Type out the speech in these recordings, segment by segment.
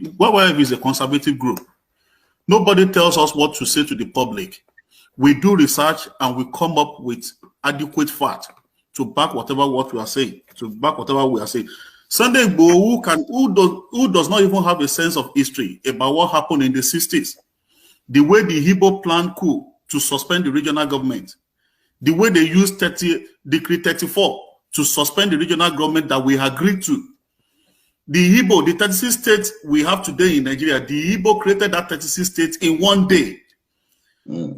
YYF is a conservative group. Nobody tells us what to say to the public. We do research and we come up with adequate fact to back whatever what we are saying, Sunday Igboho, who does not even have a sense of history about what happened in the 60s, the way the Igbo planned coup to suspend the regional government, the way they used Decree 34 to suspend the regional government that we agreed to. The Igbo, the 36 states we have today in Nigeria, the Igbo created that 36 states in one day.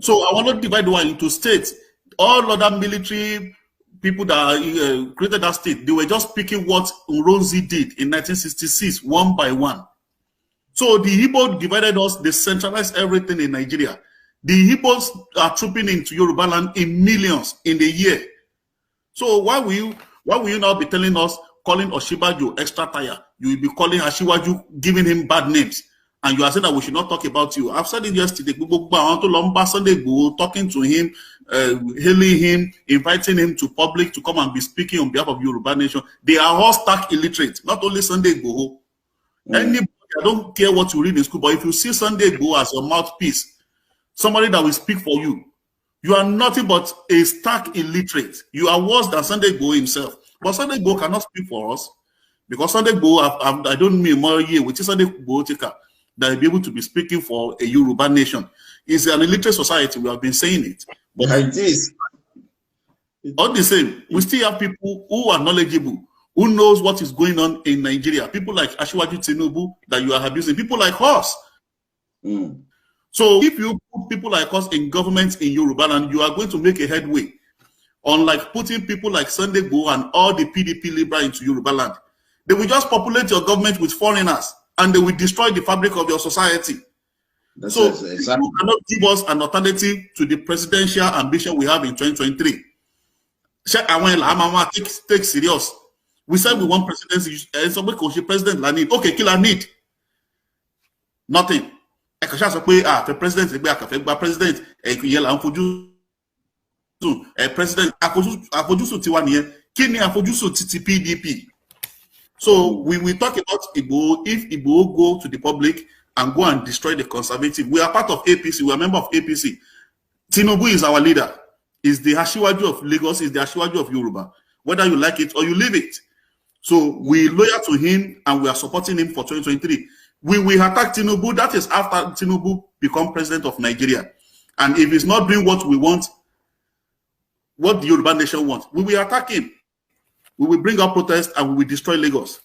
So I want to divide one into states. All other military people that created that state, they were just picking what Nronzi did in 1966, one by one. So the Igbo divided us, they centralized everything in Nigeria. The Igbos are trooping into Yoruba land in millions in a year. So why will you now be telling us, calling Oshibaju extra tire? You will be calling Ashiwaju, giving him bad names. And you are saying that we should not talk about you. I've said it yesterday. Sunday Igboho, talking to him, hailing him, inviting him to public to come and be speaking on behalf of Yoruba nation. They are all stark illiterate, not only Sunday Igboho. Anybody, I don't care what you read in school, but if you see Sunday Igboho as your mouthpiece, somebody that will speak for you, you are nothing but a stark illiterate. You are worse than Sunday Igboho himself. But Sunday Igboho cannot speak for us because Sunday Igboho, I don't mean more year, which is Sunday Igboho taker, that will be able to be speaking for a Yoruba nation. It's an illiterate society. We have been saying it. But it is. All the same, we still have people who are knowledgeable, who knows what is going on in Nigeria. People like Ashiwaju Tinubu that you are abusing. People like us. So if you put people like us in government in Yoruba land, you are going to make a headway. Unlike putting people like Sunday Igboho and all the PDP Libra into Yoruba land. They will just populate your government with foreigners and they will destroy the fabric of your society. So exactly. You cannot give us an alternative to the presidential ambition we have in 2023. Take serious. We said we want presidency. President la need. Okay, kill a need. Nothing. The president, president, president, PDP. So we will talk about Igboho. If Igboho go to the public and go and destroy the conservative, we are part of APC. We are a member of APC. Tinubu is our leader. Is the Ashiwaju of Lagos. Is the Ashiwaju of Yoruba. Whether you like it or you leave it. So we loyal to him and we are supporting him for 2023. We will attack Tinubu. That is after Tinubu become president of Nigeria. And if he's not doing what we want, what the Yoruba nation wants, we will attack him. We will bring up protests and we will destroy Lagos.